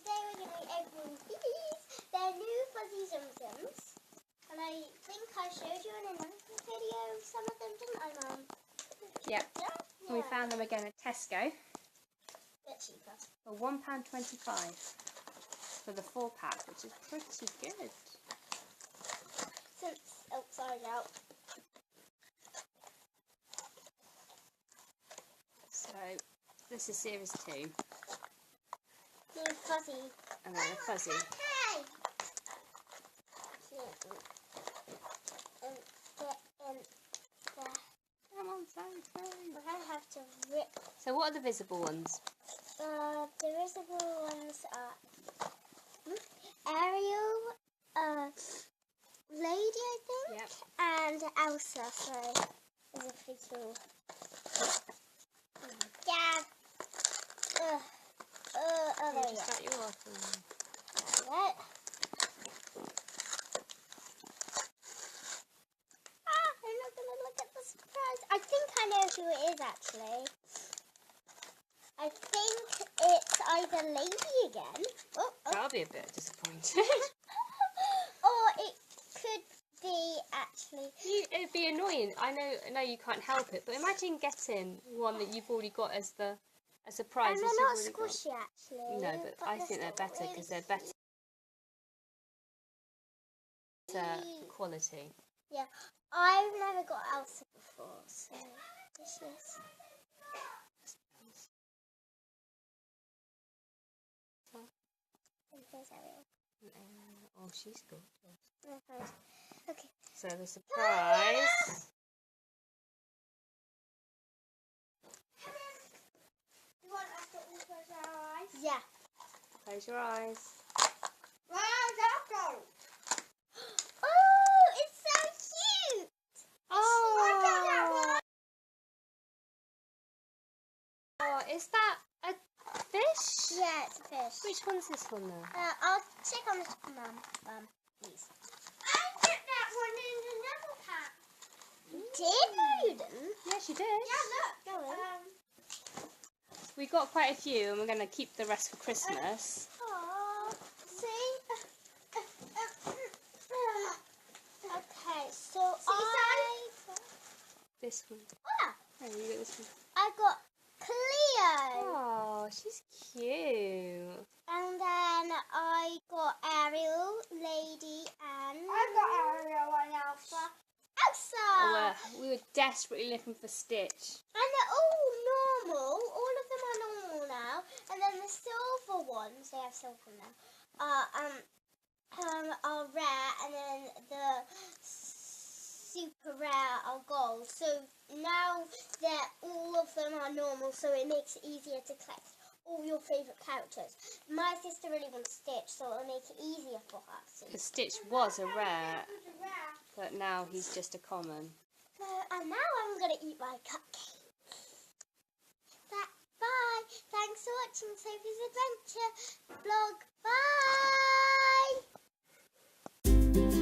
today we're going to be opening these. They're new fuzzy Tsum Tsums. And I think I showed you in another video some of them, didn't I, Mum? Yep. Yeah. We found them again at Tesco Bit cheaper. for £1.25 for the 4-pack, which is pretty good. Sorry, out. So this is series 2. New fuzzy. And then a fuzzy. Hey! Come on, sorry. We're going to have to rip. So what are the visible ones? The visible ones are Ariel, Lady, I think, Yep. and Elsa. So those are pretty cool. Yeah. There we go. Just let you off. Right. I'm not gonna look at the surprise. I think I know who it is actually. I think it's either Lady again. That'll be a bit disappointing. Or it could be actually. It'd be annoying. I know you can't help it, but imagine getting one that you've already got as a surprise. And they're not squishy actually. No, but I think they're better because they're better quality. Yeah, I've never got Elsa before, so this is. There's Ariel. Oh, she's gorgeous. Okay. So the surprise. You want us to all close our eyes? Yeah. Close your eyes. Oh, it's so cute! Oh, is that a fish? Yeah, it's a fish. Which one's this one though? I'll check on this, Mum, please. I put that one in another pack. You did? No, you didn't. Yes, you did. Yeah, look. Go in. We got quite a few, and we're going to keep the rest for Christmas. Aww, see? Okay, so This one. Ah, Oh, you got this one. I got Cleo. Oh, she's cute. And then I got Ariel, Lady, and I got Ariel and Elsa. Elsa! Oh, we were desperately looking for Stitch. And they're all normal. All of them are normal now. And then the silver ones, they have silver now, are rare. And then the super rare are gold. So now all of them are normal. So it makes it easier to collect all your favourite characters. My sister really wants Stitch, so it'll make it easier for her. Because Stitch was a rare, but now he's just a common. And now I'm going to eat my cupcake. Bye. Thanks for watching Sophie's Adventure vlog. Bye.